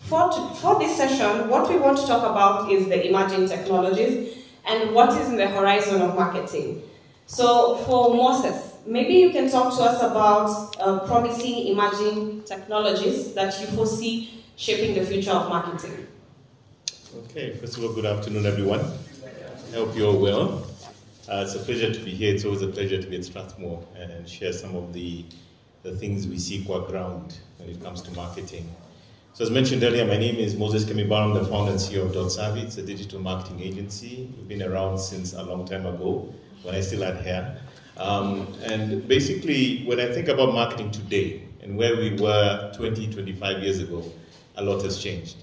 for this session, what we want to talk about is the emerging technologies and what is in the horizon of marketing. So for Moses, maybe you can talk to us about promising emerging technologies that you foresee shaping the future of marketing. Okay, first of all, good afternoon, everyone. I hope you're well. It's a pleasure to be here. It's always a pleasure to be at Strathmore and share some of the things we see qua ground when it comes to marketing. So as mentioned earlier, my name is Moses Kemibaro. I'm the founder and CEO of Dotsavvy. It's a digital marketing agency. We've been around since a long time ago, when I still had hair. And basically, when I think about marketing today and where we were 20, 25 years ago, a lot has changed.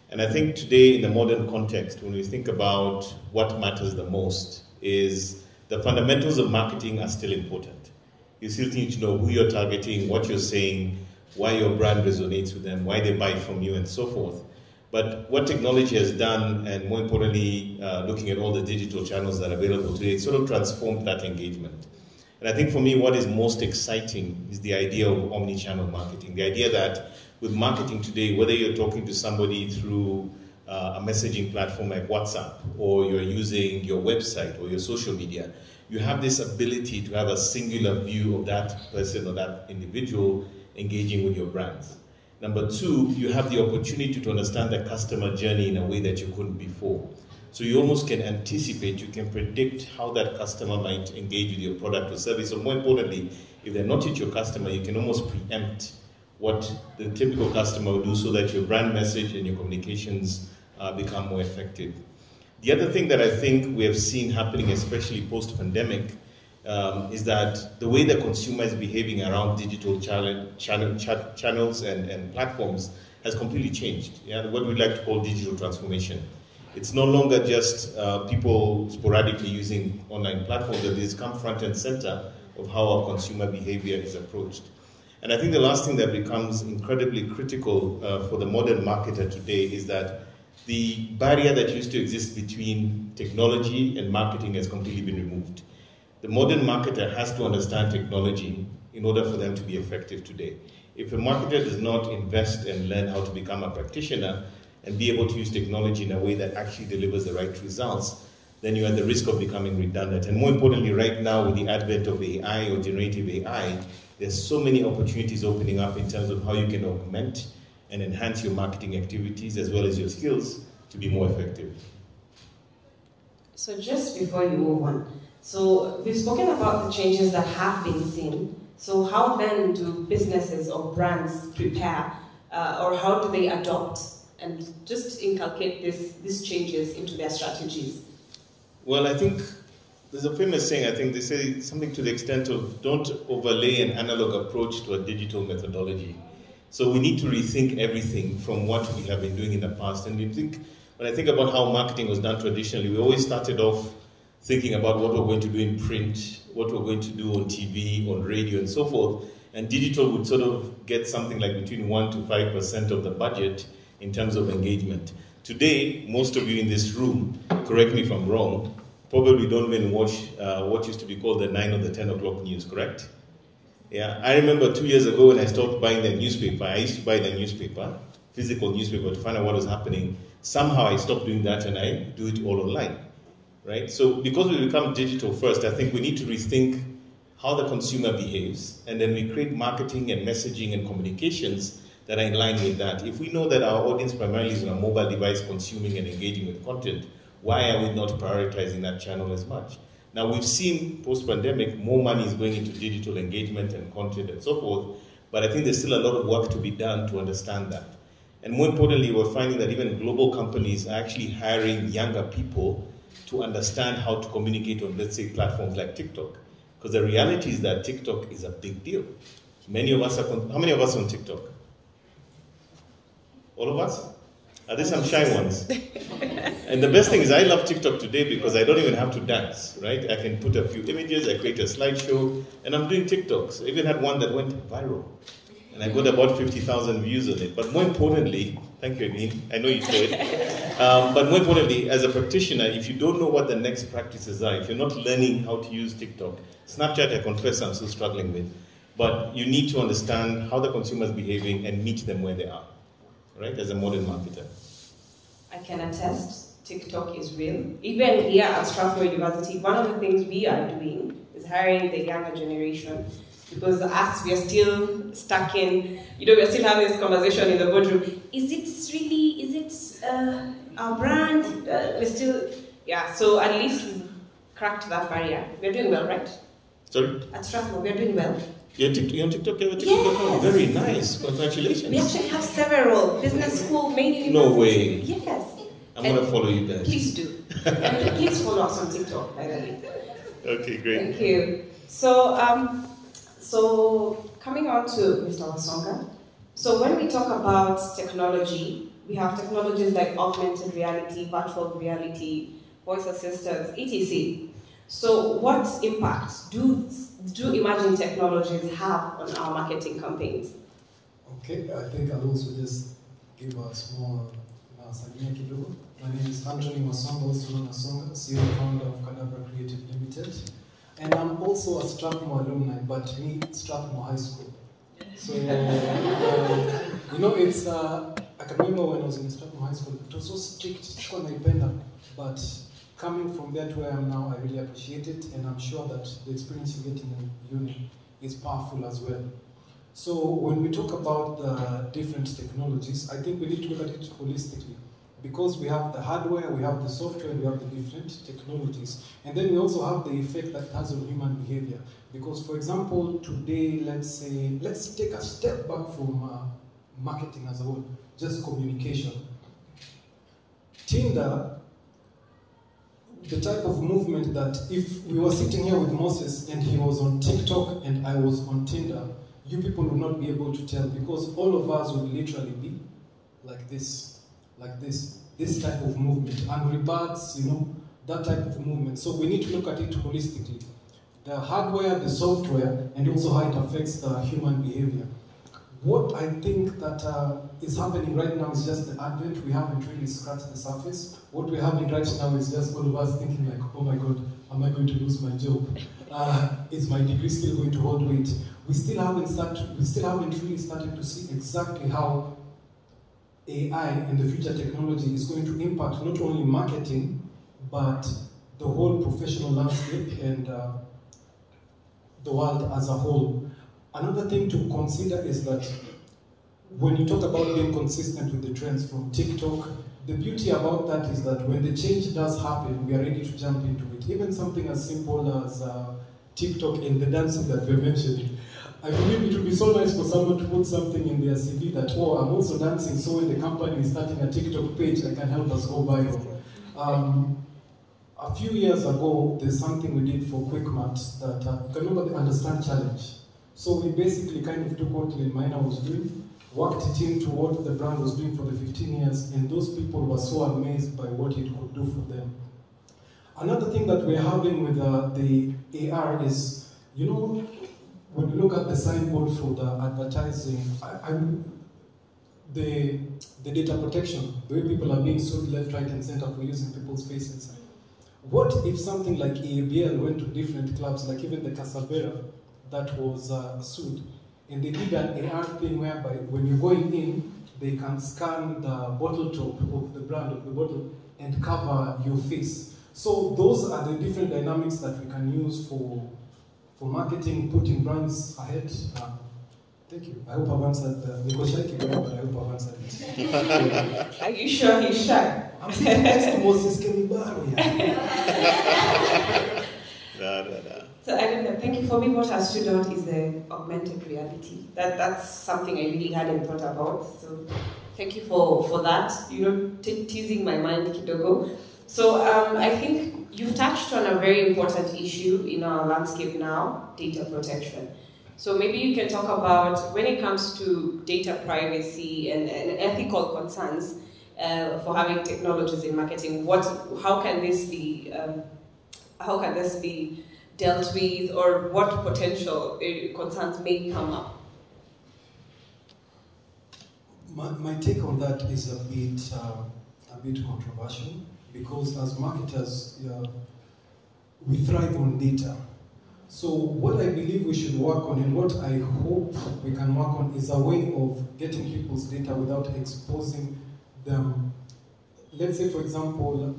And I think today, in the modern context, when we think about what matters the most, is the fundamentals of marketing are still important. You still need to know who you're targeting, what you're saying, why your brand resonates with them, why they buy from you, and so forth. But what technology has done, and more importantly, looking at all the digital channels that are available today, it sort of transformed that engagement. And I think for me, what is most exciting is the idea of omni-channel marketing. The idea that with marketing today, whether you're talking to somebody through a messaging platform like WhatsApp, or you're using your website or your social media, you have this ability to have a singular view of that person or that individual engaging with your brands. Number two, you have the opportunity to understand the customer journey in a way that you couldn't before. So you almost can anticipate, you can predict how that customer might engage with your product or service. So more importantly, if they're not yet your customer, you can almost preempt what the typical customer will do so that your brand message and your communications become more effective. The other thing that I think we have seen happening, especially post-pandemic, is that the way the consumer is behaving around digital channels and platforms has completely changed. Yeah? What we like to call digital transformation. It's no longer just people sporadically using online platforms, that it's come front and center of how our consumer behavior is approached. And I think the last thing that becomes incredibly critical for the modern marketer today is that the barrier that used to exist between technology and marketing has completely been removed. The modern marketer has to understand technology in order for them to be effective today. If a marketer does not invest and learn how to become a practitioner and be able to use technology in a way that actually delivers the right results, then you're at the risk of becoming redundant. And more importantly, right now with the advent of AI or generative AI, there's so many opportunities opening up in terms of how you can augment and enhance your marketing activities as well as your skills to be more effective. So just before you move on, so we've spoken about the changes that have been seen. So how then do businesses or brands prepare or how do they adopt and just inculcate these changes into their strategies? Well, I think there's a famous saying, I think they say something to the extent of don't overlay an analog approach to a digital methodology. So we need to rethink everything from what we have been doing in the past. And when I think about how marketing was done traditionally, we always started off thinking about what we're going to do in print, what we're going to do on TV, on radio, and so forth. And digital would sort of get something like between 1% to 5% of the budget in terms of engagement. Today, most of you in this room, correct me if I'm wrong, probably don't even watch what used to be called the 9 or the 10 o'clock news, correct? Yeah, I remember 2 years ago when I stopped buying the newspaper. I used to buy the newspaper, physical newspaper, to find out what was happening. Somehow I stopped doing that and I do it all online, right? So because we become digital first, I think we need to rethink how the consumer behaves, and then we create marketing and messaging and communications that are in line with that. If we know that our audience primarily is on a mobile device consuming and engaging with content, why are we not prioritizing that channel as much? Now, we've seen post-pandemic, more money is going into digital engagement and content and so forth, but I think there's still a lot of work to be done to understand that. And more importantly, we're finding that even global companies are actually hiring younger people to understand how to communicate on, let's say, platforms like TikTok. Because the reality is that TikTok is a big deal. Many of us how many of us on TikTok? All of us? Are there some shy ones? And the best thing is I love TikTok today because I don't even have to dance, right? I can put a few images, I create a slideshow, and I'm doing TikToks. I even had one that went viral. And I got about 50,000 views on it. But more importantly, thank you again, I know you saw it. But more importantly, as a practitioner, if you don't know what the next practices are, if you're not learning how to use TikTok, Snapchat, I confess I'm still struggling with, but you need to understand how the consumer is behaving and meet them where they are. right, as a modern marketer? I can attest, TikTok is real. Even here at Strathmore University, one of the things we are doing is hiring the younger generation, because us, we are still stuck in, we're still having this conversation in the boardroom. Is it our brand? We're still, so at least we've cracked that barrier. We're doing well, right? Sorry? At Strathmore, we're doing well. You're on TikTok? You have a TikTok account? Very nice. Congratulations. We actually have several business school, main universities. No way. Yes. I'm going to follow you guys. Please do. And please follow us on TikTok, by the way. Okay, great. Thank you. So coming on to Mr. Wesonga. So when we talk about technology, we have technologies like augmented reality, virtual reality, voice assistants, etc. So what impact do emerging technologies have on our marketing campaigns? Okay, I think I'll also just give a small Salimia kidogo. My name is Anthony Wesonga, also known as Songa, CEO and founder of Cadabra Creative Limited. And I'm also a Strathmore alumni, but me, Strathmore High School. So, it's, I can remember when I was in Strathmore High School, it was so strict, but coming from there to where I am now, I really appreciate it, and I'm sure that the experience you get in the uni is powerful as well. So when we talk about the different technologies, I think we need to look at it holistically, because we have the hardware, we have the software, we have the different technologies, and then we also have the effect that it has on human behavior. Because, for example, today, let's take a step back from marketing as a whole, just communication. Tinder, the type of movement that if we were sitting here with Moses and he was on TikTok and I was on Tinder, you people would not be able to tell, because all of us would literally be like this, this type of movement, and regards, that type of movement. So we need to look at it holistically. The hardware, the software, and also how it affects the human behavior. What I think that is happening right now is just the advent. We haven't really scratched the surface. What we're having right now is just all of us thinking like, oh my God, am I going to lose my job? Is my degree still going to hold weight? We still haven't really started to see exactly how AI and the future technology is going to impact not only marketing, but the whole professional landscape and the world as a whole. Another thing to consider is that when you talk about being consistent with the trends from TikTok, the beauty about that is that when the change does happen, we are ready to jump into it. Even something as simple as TikTok and the dancing that we're mentioning. I believe it would be so nice for someone to put something in their CV that, oh, I'm also dancing, so when the company is starting a TikTok page, I can help us go viral. A few years ago, there's something we did for QuickMart that, you can remember the Understand Challenge. So we basically kind of took what Lynn Miner was doing, worked it into what the brand was doing for the 15 years, and those people were so amazed by what it could do for them. Another thing that we're having with the AR is, when you look at the signboard for the advertising, the data protection, the way people are being sued left, right, and center for using people's faces. What if something like EABL went to different clubs, like even the Casavera, that was sued, and they did an AR thing whereby when you're going in, they can scan the bottle top of the brand of the bottle and cover your face. So those are the different dynamics that we can use for marketing, putting brands ahead. Thank you. I hope I've answered the question, but I hope I've answered it. Are you sure he's shy? I'm saying next to Moses Kemibaro. So I don't know, thank you. For me, what has stood out is the augmented reality. That's something I really hadn't thought about. So thank you for that. Teasing my mind, kidogo. So I think you've touched on a very important issue in our landscape now, data protection. So maybe you can talk about when it comes to data privacy and ethical concerns for having technologies in marketing. How can this be dealt with, or what potential concerns may come up? My take on that is a bit controversial, because as marketers, we thrive on data. So what I believe we should work on, and what I hope we can work on, is a way of getting people's data without exposing them. Let's say, for example,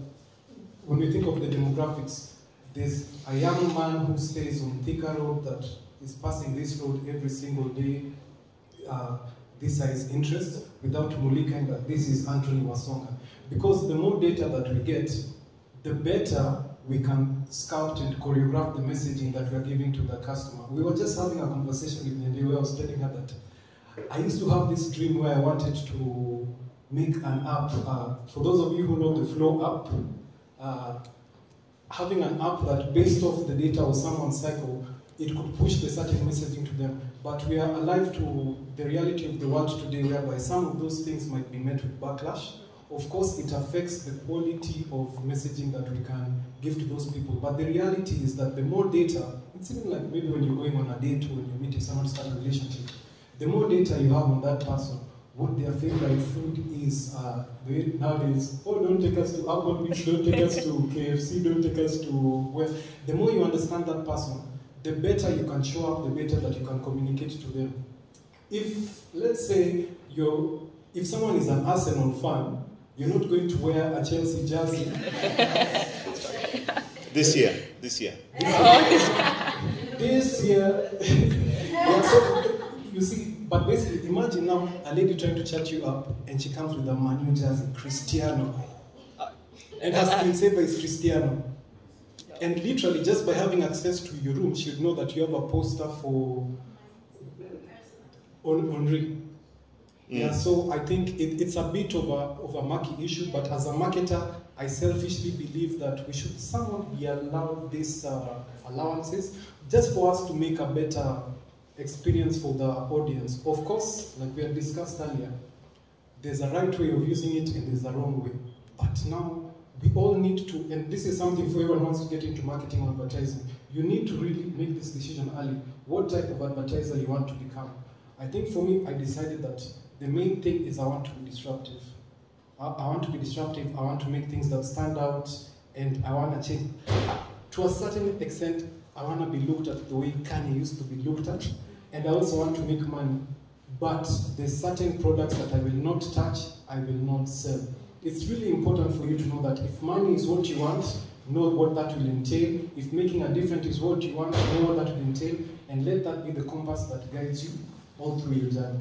when we think of the demographics, there's a young man who stays on Thika Road that is passing this road every single day. This are his interests, without mulikaing that this is Anthony Wesonga. Because the more data that we get, the better we can scout and choreograph the messaging that we are giving to the customer. We were just having a conversation with Nindi where I was telling her that I used to have this dream where I wanted to make an app. For those of you who know the Flow app, having an app that based off the data of someone's cycle, it could push the certain messaging to them. But we are alive to the reality of the world today, whereby some of those things might be met with backlash. Of course, it affects the quality of messaging that we can give to those people. But the reality is that the more data, it's even like maybe when you're going on a date or when you're meeting someone to start a relationship, the more data you have on that person, what their favorite food is, nowadays, oh, don't take us to Applebee's, don't take us to KFC, don't take us to where. The more you understand that person, the better you can show up, the better that you can communicate to them. If, let's say, if someone is an Arsenal fan, you're not going to wear a Chelsea jersey. This year. This year. Yeah, so, you see, but basically, imagine now a lady trying to chat you up, and she comes with a Man U jersey, Cristiano. And her screensaver is Cristiano. And literally, just by having access to your room, she would know that you have a poster for Henry. Yeah, so I think it's a bit of a murky issue, but as a marketer, I selfishly believe that we should somewhat be allowed these allowances just for us to make a better experience for the audience. Of course, like we had discussed earlier, there's a right way of using it and there's a wrong way. But now, we all need to, and this is something for everyone who wants to get into marketing or advertising, you need to really make this decision early. What type of advertiser you want to become? I think for me, I decided that the main thing is I want to be disruptive. I want to be disruptive, I want to make things that stand out, and I want to change. To a certain extent, I want to be looked at the way Kanye used to be looked at, and I also want to make money. But there's certain products that I will not touch, I will not sell. It's really important for you to know that if money is what you want, know what that will entail. If making a difference is what you want, know what that will entail, and let that be the compass that guides you all through your journey.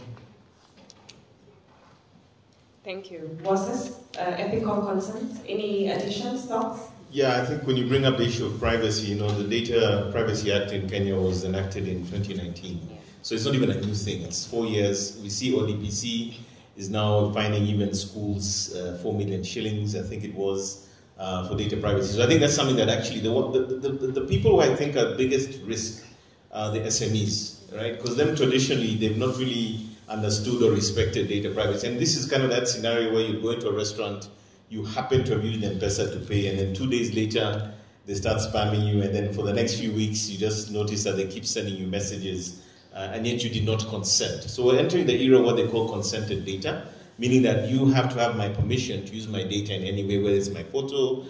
Thank you. Was this ethical concerns? Any additions, thoughts? Yeah, I think when you bring up the issue of privacy, the Data Privacy Act in Kenya was enacted in 2019. Yeah. So it's not even a new thing. It's 4 years. We see ODPC is now fining even schools 4 million shillings, I think it was, for data privacy. So I think that's something that actually, the people who I think are biggest risk are the SMEs, right? Because them traditionally, they've not really understood or respected data privacy. And this is kind of that scenario where you go into a restaurant, you happen to have used M-Pesa to pay, and then 2 days later, they start spamming you, and then for the next few weeks, you just notice that they keep sending you messages, and yet you did not consent. So we're entering the era of what they call consented data, meaning that you have to have my permission to use my data in any way, whether it's my photo,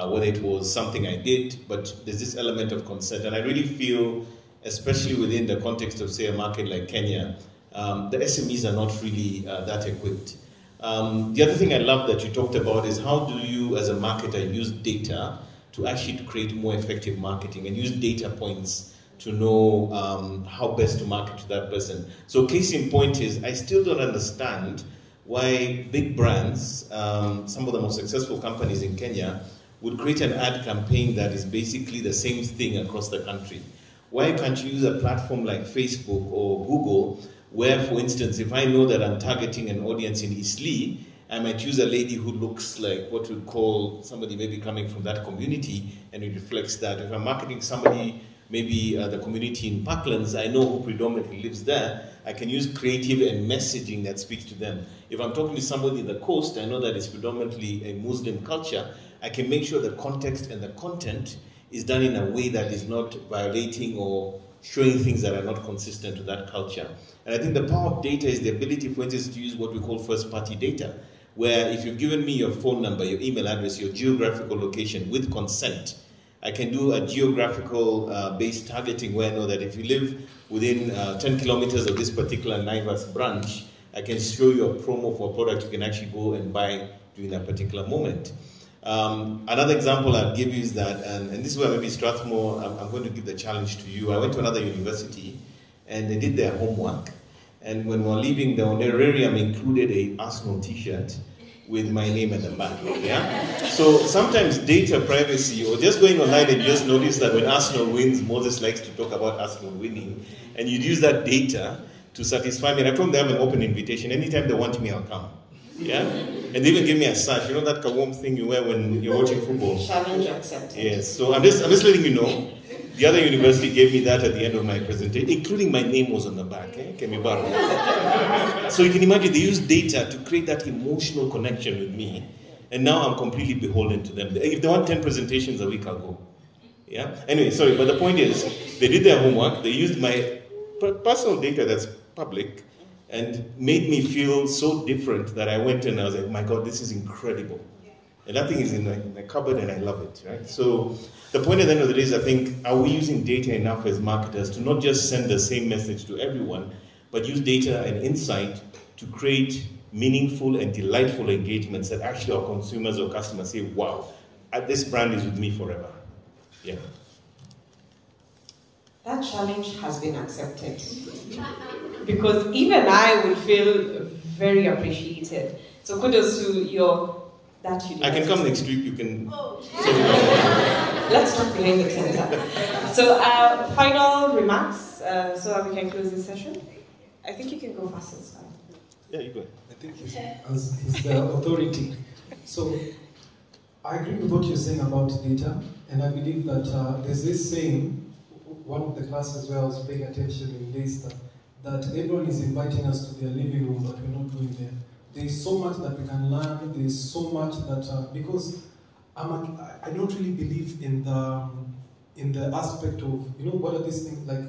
whether it was something I did, but there's this element of consent. And I really feel, especially within the context of, say, a market like Kenya, the SMEs are not really that equipped. The other thing I love that you talked about is how do you, as a marketer, use data to actually create more effective marketing and use data points to know how best to market to that person. So case in point is, I still don't understand why big brands, some of the most successful companies in Kenya, would create an ad campaign that is basically the same thing across the country. Why can't you use a platform like Facebook or Google, where, for instance, if I know that I'm targeting an audience in Eastleigh, I might use a lady who looks like what we'd call somebody maybe coming from that community, and it reflects that. If I'm marketing somebody, maybe the community in Parklands, I know who predominantly lives there, I can use creative and messaging that speaks to them. If I'm talking to somebody in the coast, I know that it's predominantly a Muslim culture, I can make sure the context and the content is done in a way that is not violating or showing things that are not consistent to that culture. And I think the power of data is the ability, for instance, to use what we call first-party data, where if you've given me your phone number, your email address, your geographical location with consent, I can do a geographical based targeting where I know that if you live within 10 kilometers of this particular Naivas branch, I can show you a promo for a product you can actually go and buy during that particular moment. Another example I'll give you is that, and this is where maybe Strathmore, I'm going to give the challenge to you. I went to another university and they did their homework. And when we were leaving, the honorarium included a Arsenal t-shirt with my name at the back, yeah? So sometimes data privacy, or just going online and you just notice that when Arsenal wins, Moses likes to talk about Arsenal winning, and you'd use that data to satisfy me. And I told them they have an open invitation. Anytime they want me, I'll come, yeah? And they even give me a sash, you know that warm thing you wear when you're watching football? Challenge accepted. Yes, so I'm just letting you know. The other university gave me that at the end of my presentation, including my name was on the back, Kemibaro. So you can imagine they used data to create that emotional connection with me, and now I'm completely beholden to them. If they want 10 presentations a week, I'll go. Yeah. Anyway, sorry, but the point is, they did their homework. They used my personal data that's public, and made me feel so different that I went and I was like, my God, this is incredible. And that thing is in my cupboard and I love it, right? So the point at the end of the day is, I think, are we using data enough as marketers to not just send the same message to everyone, but use data and insight to create meaningful and delightful engagements that actually our consumers or customers say, wow, this brand is with me forever. Yeah. That challenge has been accepted. Because even I would feel very appreciated. So kudos to that university. I can come next week, you can... Let's talk behind the tent. So final remarks, so that we can close this session. I think you can go fast. Yeah, you go. I think he's the authority. So I agree with what you're saying about data, and I believe that there's this saying, one of the classes where I was paying attention in this, that everyone is inviting us to their living room, but we're not doing there. There's so much that we can learn. There's so much that because I don't really believe in the aspect of, what are these things like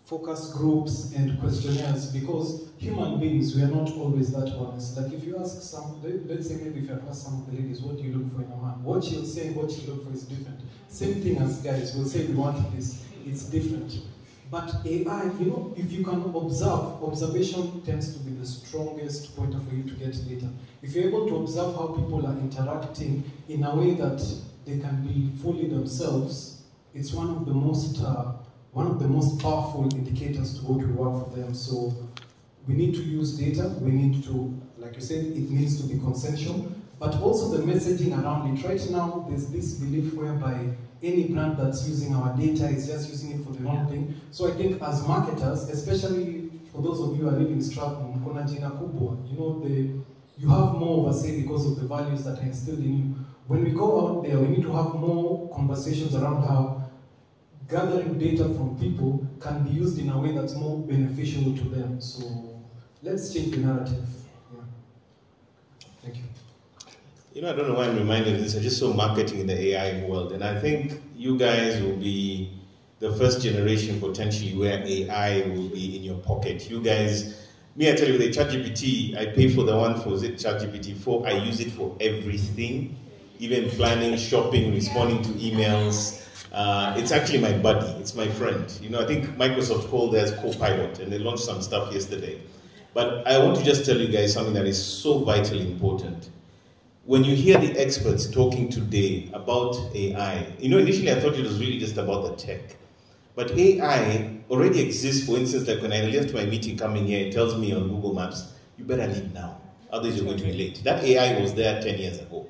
focus groups and questionnaires, because human beings, we are not always that honest. Like if you ask let's say maybe if you ask some of the ladies, what do you look for in a man? What she'll say and what she look for is different. Same thing as guys, we'll say we want this, it's different. But AI, if you can observe, observation tends to be the strongest pointer for you to get data. If you're able to observe how people are interacting in a way that they can be fully themselves, it's one of the most powerful indicators to go to work for them. So we need to use data. We need to, like you said, it needs to be consensual, but also the messaging around it. Right now, there's this belief whereby any brand that's using our data is just using it for the wrong thing. So I think as marketers, especially for those of you who are living in Strathmore, you have more of a say because of the values that are instilled in you. When we go out there, we need to have more conversations around how gathering data from people can be used in a way that's more beneficial to them. So let's change the narrative. Yeah. Thank you. I don't know why I'm reminded of this. I just saw marketing in the AI world, and I think you guys will be the first generation potentially where AI will be in your pocket. You guys, I tell you, with the ChatGPT, I pay for the one for ChatGPT 4. I use it for everything, even planning, shopping, responding to emails. It's actually my buddy. It's my friend. I think Microsoft called theirs Copilot, and they launched some stuff yesterday. But I want to just tell you guys something that is so vitally important. When you hear the experts talking today about AI, initially I thought it was really just about the tech. But AI already exists. For instance, like when I left my meeting coming here, it tells me on Google Maps, you better leave now, otherwise you're going to be late. That AI was there 10 years ago.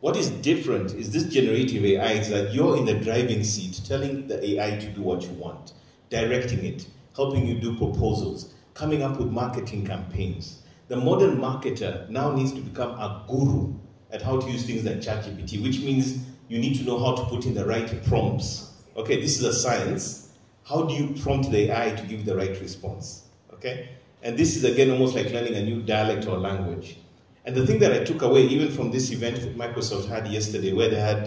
What is different is this generative AI is that you're in the driving seat, telling the AI to do what you want, directing it, helping you do proposals, coming up with marketing campaigns. The modern marketer now needs to become a guru at how to use things like ChatGPT, which means you need to know how to put in the right prompts. Okay, this is a science. How do you prompt the AI to give the right response? Okay, and this is again almost like learning a new dialect or language. And the thing that I took away even from this event that Microsoft had yesterday, where they had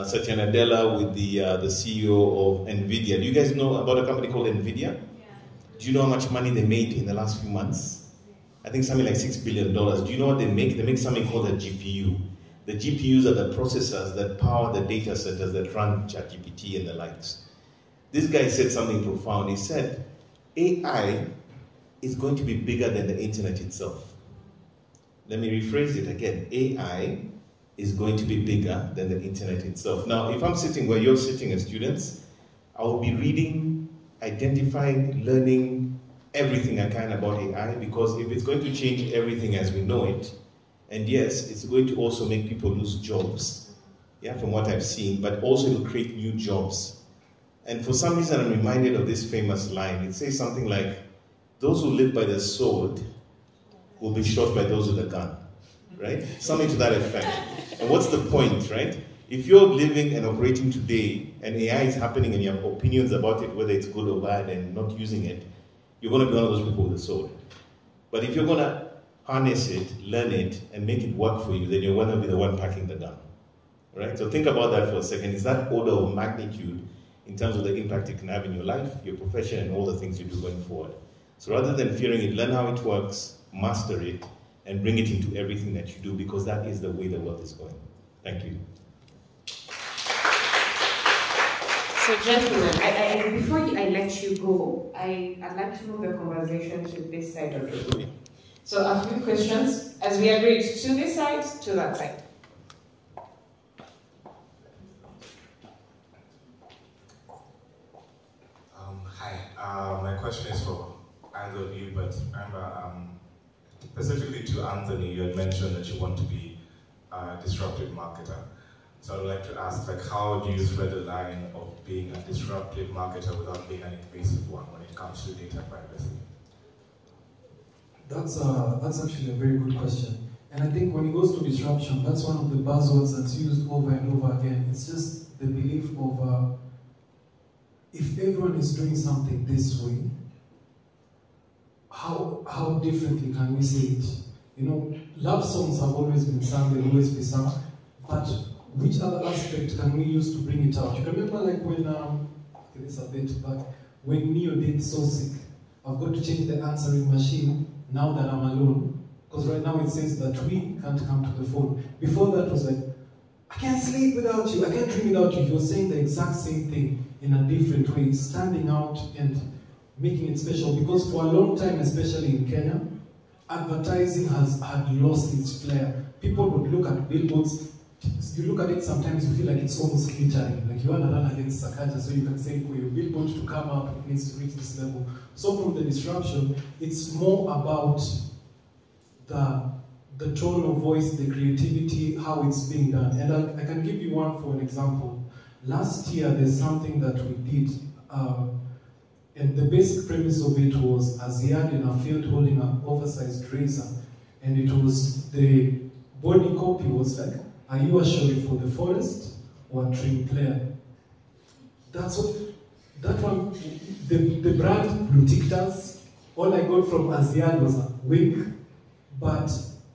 Satya Nadella with the CEO of NVIDIA. Do you guys know about a company called NVIDIA? Yeah. Do you know how much money they made in the last few months? I think something like $6 billion. Do you know what they make? They make something called a GPU. The GPUs are the processors that power the data centers that run ChatGPT and the likes. This guy said something profound. He said, AI is going to be bigger than the internet itself. Let me rephrase it again. AI is going to be bigger than the internet itself. Now, if I'm sitting where you're sitting as students, I will be reading, identifying, learning everything I can about AI, because if it's going to change everything as we know it, and yes, it's going to also make people lose jobs, yeah, from what I've seen, but also it will create new jobs. And for some reason, I'm reminded of this famous line. It says something like, those who live by the sword will be shot by those with a gun, right? Something to that effect. And what's the point, right? If you're living and operating today, and AI is happening and you have opinions about it, whether it's good or bad, and not using it, you're going to be one of those people with a sword. But if you're going to harness it, learn it, and make it work for you, then you're going to be the one packing the gun, right? So think about that for a second. It's that order of magnitude in terms of the impact it can have in your life, your profession, and all the things you do going forward. So rather than fearing it, learn how it works, master it, and bring it into everything that you do, because that is the way the world is going. Thank you. So gentlemen, before I let you go, I'd like to move the conversation to this side of the room. So a few questions, as we agreed, to this side, to that side. Hi, my question is for either of you, but remember, specifically to Anthony, you had mentioned that you want to be a disruptive marketer. So I'd like to ask, like, how do you thread the line of being a disruptive marketer without being an invasive one when it comes to data privacy? That's actually a very good question. And I think when it goes to disruption, that's one of the buzzwords that's used over and over again. It's just the belief of if everyone is doing something this way, how differently can we say it? You know, love songs have always been sung, they'll always be sung, but which other aspect can we use to bring it out? You remember, like, when, okay, this is a bit back, when Neo did So Sick, I've got to change the answering machine now that I'm alone, because right now it says that we can't come to the phone. Before that was like, I can't sleep without you, I can't dream without you. You're saying the exact same thing in a different way, standing out and making it special, because for a long time, especially in Kenya, advertising had lost its flair. People would look at billboards, you look at it, sometimes you feel like it's almost glittering, like you want to run against Sakaja, so you can say for your billboard to come up, it needs to reach this level. So from the disruption, it's more about the tone of voice, the creativity, how it's being done. And I can give you one for an example. Last year, there's something that we did, and the basic premise of it was Aziad in a field holding an oversized razor, and it was, the body copy was like, are you a sheriff for the forest or a train player? That's what, that one, the brand blue ticked us. All I got from Aziad was a wink, but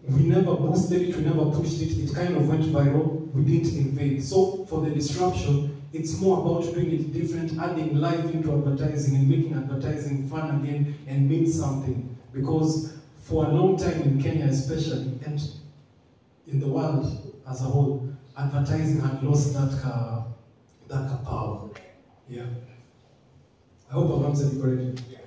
we never boosted it, we never pushed it, it kind of went viral, we didn't invade. So for the disruption, it's more about doing it different, adding life into advertising and making advertising fun again and mean something. Because for a long time in Kenya especially, and in the world as a whole, advertising had lost that power. Yeah. I hope I've answered you correctly. Yeah.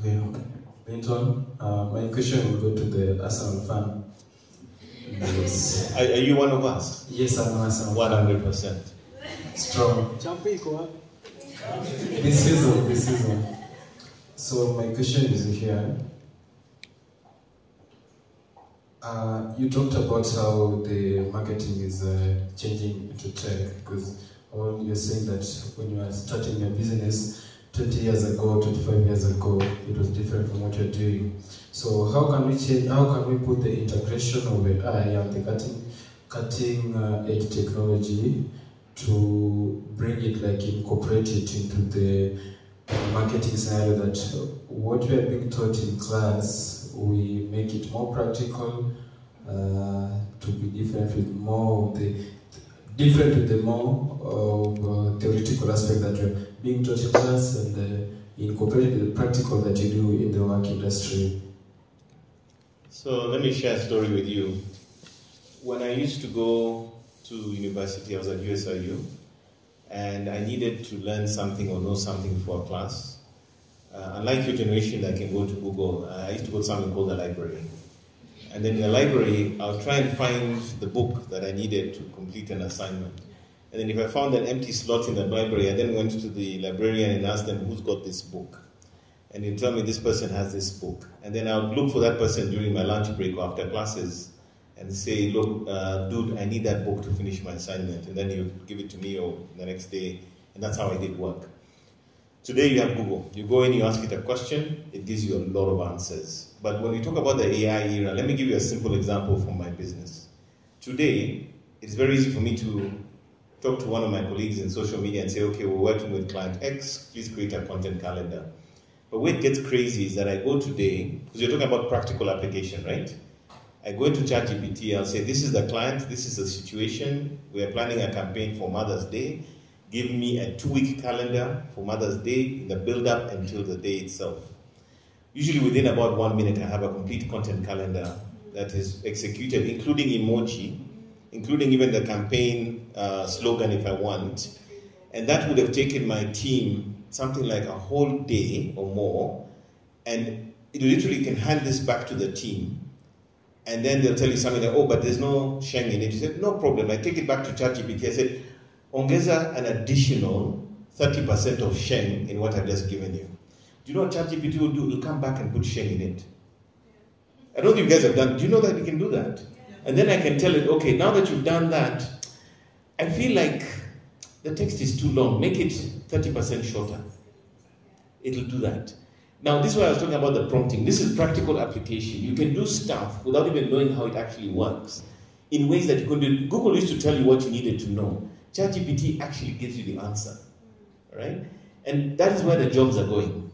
Okay. Benton, my question will go to the Arsenal fan. Yes. Are you one of us? Yes, I'm an Arsenal fan. 100%. Strong. This season. So my question is here. You talked about how the marketing is changing into tech, because you're saying that when you are starting your business 20 years ago, 25 years ago, it was different from what you're doing. So how can we change? How can we put the integration of AI and the cutting edge technology to bring it, like, incorporate it into the marketing scenario, that what we are being taught in class, we make it more practical, to be different with more of the more theoretical aspect that we're being taught in class and incorporated the practical that you do in the work industry? So let me share a story with you. When I used to go to university, I was at USIU, and I needed to learn something or know something for a class. Unlike your generation that can go to Google, I used to go to something called the library. And then in the library, I'll try and find the book that I needed to complete an assignment. And then if I found an empty slot in the library, I then went to the librarian and asked them, who's got this book? And they tell me this person has this book. And then I would look for that person during my lunch break or after classes and say, look, dude, I need that book to finish my assignment. And then he would give it to me or the next day. And that's how I did work. Today you have Google. You go in, you ask it a question, it gives you a lot of answers. But when we talk about the AI era, let me give you a simple example from my business. Today, it's very easy for me to talk to one of my colleagues in social media and say, okay, we're working with client X, please create a content calendar. But where it gets crazy is that I go today, because you're talking about practical application, right? I go into ChatGPT, I'll say, this is the client, this is the situation, we are planning a campaign for Mother's Day. Give me a 2-week calendar for Mother's Day, the build-up until the day itself. Usually within about 1 minute, I have a complete content calendar that is executed, including emoji, including even the campaign slogan if I want. And that would have taken my team something like a whole day or more, and it literally can hand this back to the team, and then they'll tell you something like, oh, but there's no Sheng in it. You said, no problem. I take it back to ChatGPT. I said, ongeza an additional 30% of Sheng in what I've just given you. Do you know what ChatGPT will do? It'll come back and put Sheng in it. I don't know if you guys have done. Do you know that you can do that? And then I can tell it, okay, now that you've done that, I feel like the text is too long. Make it 30% shorter. It'll do that. Now, this is why I was talking about the prompting. This is practical application. You can do stuff without even knowing how it actually works in ways that you can do. Google used to tell you what you needed to know. ChatGPT actually gives you the answer, right? And that is where the jobs are going.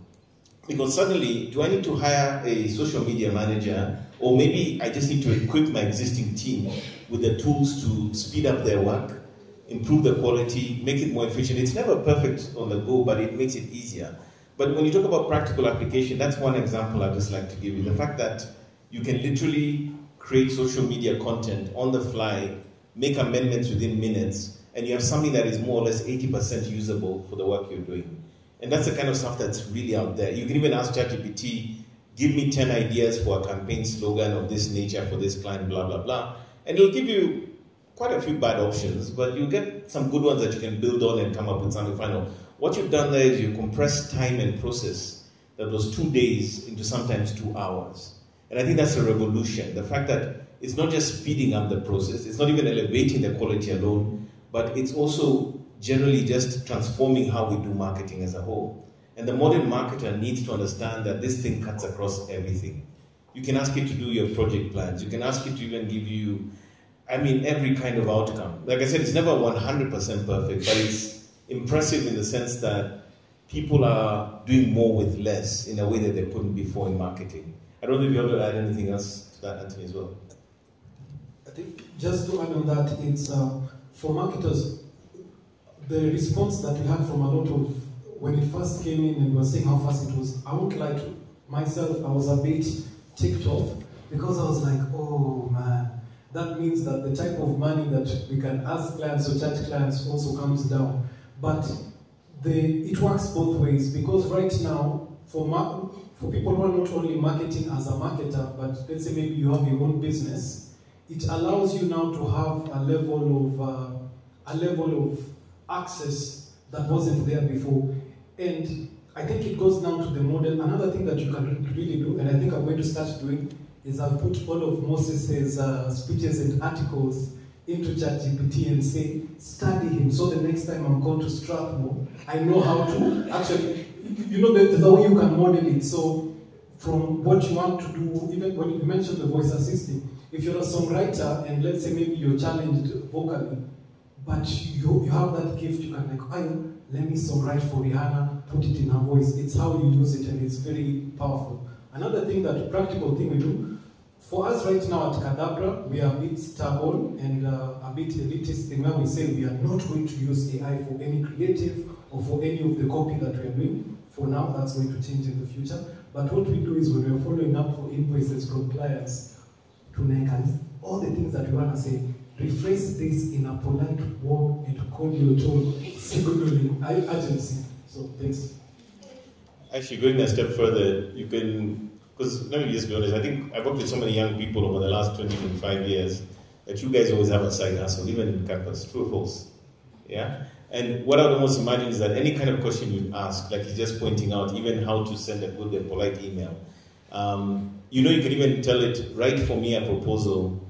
Because suddenly, do I need to hire a social media manager, or maybe I just need to equip my existing team with the tools to speed up their work, improve the quality, make it more efficient? It's never perfect on the go, but it makes it easier. But when you talk about practical application, that's one example I'd just like to give you. The fact that you can literally create social media content on the fly, make amendments within minutes, and you have something that is more or less 80% usable for the work you're doing. And that's the kind of stuff that's really out there. You can even ask ChatGPT, give me 10 ideas for a campaign slogan of this nature for this client, blah, blah, blah. And it'll give you quite a few bad options, but you'll get some good ones that you can build on and come up with something final. What you've done there is you compress time and process that was 2 days into sometimes 2 hours. And I think that's a revolution. The fact that it's not just speeding up the process, it's not even elevating the quality alone, but it's also generally just transforming how we do marketing as a whole. And the modern marketer needs to understand that this thing cuts across everything. You can ask it to do your project plans. You can ask it to even give you, every kind of outcome. Like I said, it's never 100% perfect, but it's impressive in the sense that people are doing more with less in a way that they couldn't before in marketing. I don't know if you want to add anything else to that, Anthony, as well. I think just to add on that, it's for marketers, the response that we had from a lot of, when it first came in and we were saying how fast it was, I won't lie to myself, I was a bit ticked off because I was like, oh man, that means that the type of money that we can ask clients or charge clients also comes down. But it works both ways, because right now, for people who are not only marketing as a marketer, but let's say maybe you have your own business, it allows you now to have a level of access that wasn't there before. And I think it goes down to the model. Another thing that you can really do, and I think I'm going to start doing, is I'll put all of Moses' speeches and articles into ChatGPT and say, study him, so the next time I'm going to Strathmore, I know how to actually, there's a way you can model it. So from what you want to do, even when you mentioned the voice assisting, if you're a songwriter and let's say maybe you're challenged vocally, but you have that gift, you can let me songwrite for Rihanna, put it in her voice. It's how you use it, and it's very powerful. Another thing, practical thing we do, for us right now at Cadabra, we are a bit stubborn and a bit elitist thing where we say we are not going to use AI for any creative or for any of the copy that we are doing. For now, that's going to change in the future. But what we do is when we are following up for invoices from clients to NECAs, all the things that we want to say, rephrase this in a polite, warm, and cordial tone, signaling urgency. So, thanks. Actually, going a step further, you can, because let me just be honest, I think I've worked with so many young people over the last 20, 25 years that you guys always have a side hustle, even in campus, true or false? Yeah? And what I would almost imagine is that any kind of question you ask, like he's just pointing out, even how to send a good and polite email, you know, you can even tell it, write for me a proposal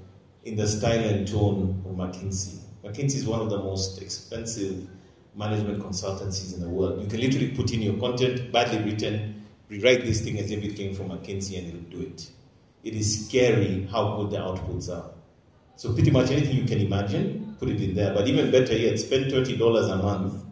in the style and tone of McKinsey. McKinsey is one of the most expensive management consultancies in the world. You can literally put in your content, badly written, rewrite this thing as if it came from McKinsey and it'll do it. It is scary how good the outputs are. So pretty much anything you can imagine, put it in there. But even better yet, spend $20 a month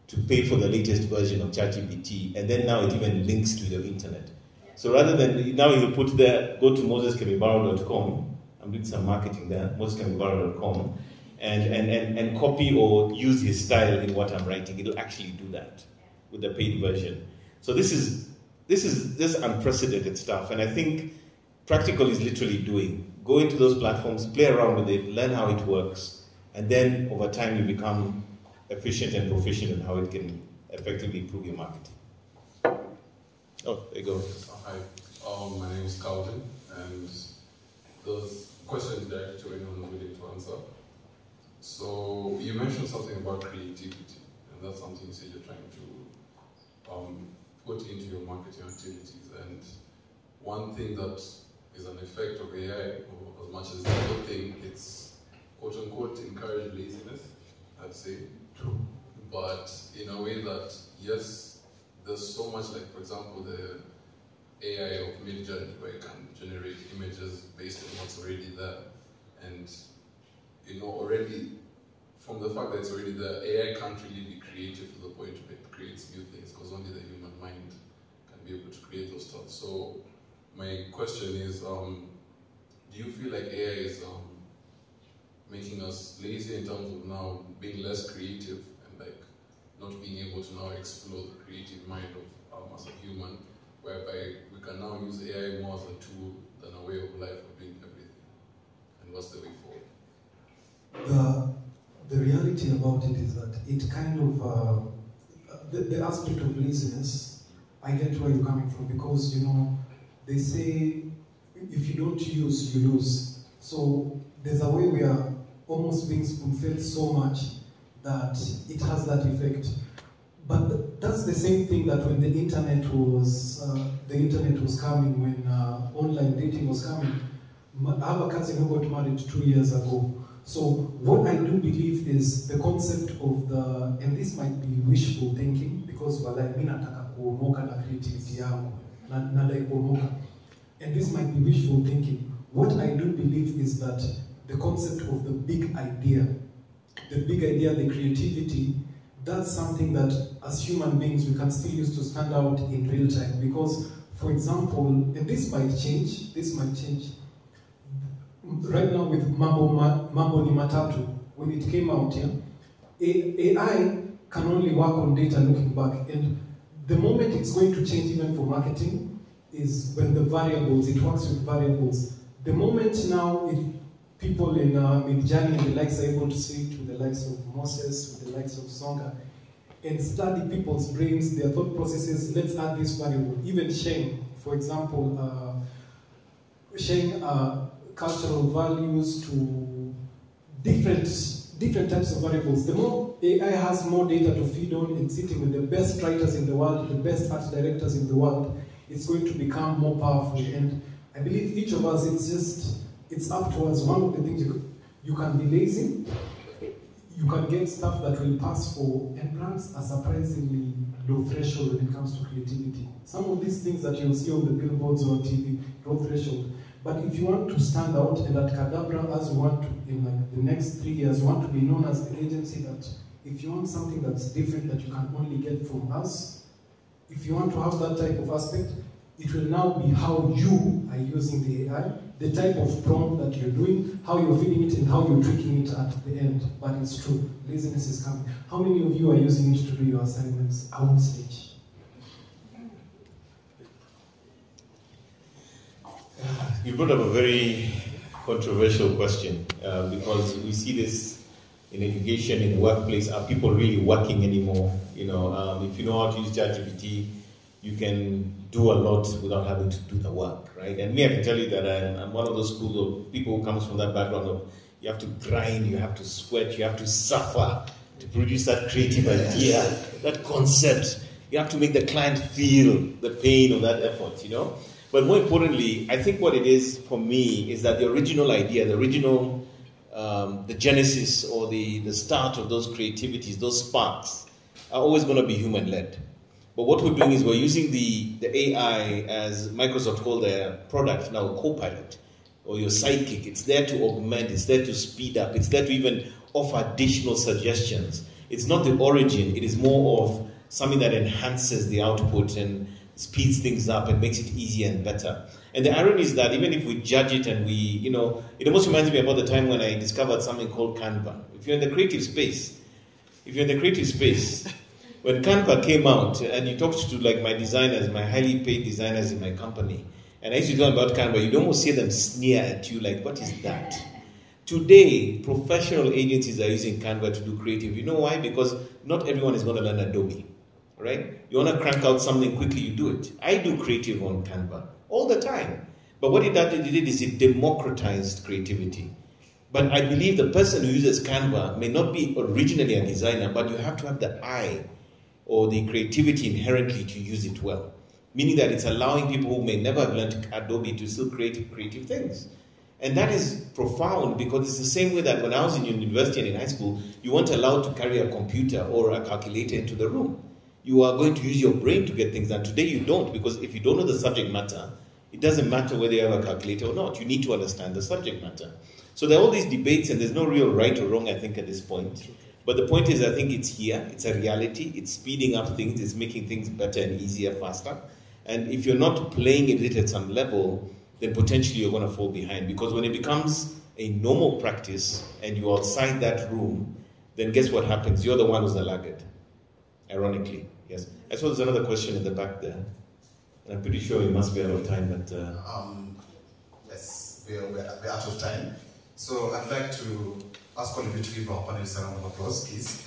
to pay for the latest version of ChatGPT, and then now it even links to the internet. So rather than, now you put there, go to moseskemibaro.com, I'm doing some marketing there, moseskemibaro.com, and copy or use his style in what I'm writing. It'll actually do that with the paid version. So this is unprecedented stuff, and I think practical is literally doing. Go into those platforms, play around with it, learn how it works, and then over time you become efficient and proficient in how it can effectively improve your marketing. Oh, there you go. Hi, my name is Calvin, and those questions directed to anyone who's willing to answer. So you mentioned something about creativity, and that's something you said you're trying to put into your marketing activities. And one thing that is an effect of AI, or as much as the other thing, it's quote unquote encourage laziness, I'd say. True. But in a way that, yes, there's so much, like for example, the AI of Midjourney, where you can generate images based on what's already there. And you know, already, from the fact that it's already there, AI can't really be creative to the point where it creates new things, because only the human mind can be able to create those stuff. So my question is, do you feel like AI is making us lazy in terms of now being less creative and like not being able to now explore the creative mind of as a human, whereby we can now use AI more as a tool than a way of life of doing everything? And what's the way forward? The reality about it is that it kind of, the aspect of laziness, I get where you're coming from, because, you know, they say, if you don't use, you lose. So there's a way we are almost being spoon-fed so much that it has that effect. But that's the same thing that when the internet was coming, when online dating was coming. I have a cousin who got married 2 years ago. So what I do believe is the concept of the, and this might be wishful thinking, because mimi nataka kuomoka na creativity yangu, nadai kuomoka. And this might be wishful thinking. What I do believe is that the concept of the big idea, the creativity, that's something that as human beings we can still use to stand out in real time. Because, for example, and this might change. Right now with Mambo ni Matatu, when it came out, AI can only work on data looking back. And the moment it's going to change even for marketing is when the variables, it works with variables. The moment now people in Midjourney and the likes are able to see to the likes of Moses, with the likes of Songa, and study people's brains, their thought processes, let's add this variable. Even shame, for example, shame cultural values to different types of variables. The more AI has more data to feed on and sitting with the best writers in the world, the best art directors in the world, it's going to become more powerful. And I believe each of us, it's up to us. One of the things you can be lazy, you can get stuff that will pass for, and brands are surprisingly low threshold when it comes to creativity. Some of these things that you'll see on the billboards or on TV, low threshold. But if you want to stand out, and at Cadabra, as we want to, in like the next 3 years, we want to be known as an agency that if you want something that's different that you can only get from us, if you want to have that type of aspect, It will now be how you are using the AI, the type of prompt that you're doing, how you're feeding it, and how you're tweaking it at the end. But it's true, laziness is coming. How many of you are using it to do your assignments on stage? You brought up a very controversial question because we see this in education, in the workplace. Are people really working anymore? You know, if you know how to use ChatGPT, you can do a lot without having to do the work, right? And me, I can tell you that I'm one of those people who comes from that background of you have to grind, you have to sweat, you have to suffer to produce that creative idea, that concept. You have to make the client feel the pain of that effort, you know? But more importantly, I think what it is for me is that the original idea, the original, the genesis or the start of those creativities, those sparks, are always going to be human-led. But what we're doing is we're using the AI, as Microsoft called their product now, Copilot, or your sidekick. It's there to augment, it's there to speed up, it's there to even offer additional suggestions. It's not the origin, it is more of something that enhances the output and speeds things up and makes it easier and better. And the irony is that even if we judge it and we, you know, it almost reminds me about the time when I discovered something called Canva. If you're in the creative space, when Canva came out and you talked to like my designers, my highly paid designers in my company, and I used to tell them about Canva, you'd almost see them sneer at you like, what is that? Today, professional agencies are using Canva to do creative. You know why? Because not everyone is going to learn Adobe, right? You want to crank out something quickly, you do it. I do creative on Canva all the time. But what it did is it democratized creativity. But I believe the person who uses Canva may not be originally a designer, but you have to have the eye or the creativity inherently to use it well. Meaning that it's allowing people who may never have learned Adobe to still create creative things. And that is profound because it's the same way that when I was in university and in high school, you weren't allowed to carry a computer or a calculator into the room. You are going to use your brain to get things done. Today you don't, because if you don't know the subject matter, it doesn't matter whether you have a calculator or not. You need to understand the subject matter. So there are all these debates and there's no real right or wrong, I think, at this point. But the point is, I think it's here, it's a reality, it's speeding up things, it's making things better and easier, faster. And if you're not playing with it at some level, then potentially you're going to fall behind. Because when it becomes a normal practice and you're outside that room, then guess what happens? You're the one who's the laggard, ironically. Yes. I saw there's another question in the back there. And I'm pretty sure we must be out of time, but... Yes, we're out of time. So I'd like to ask all of you to give our panelists a round of applause, please.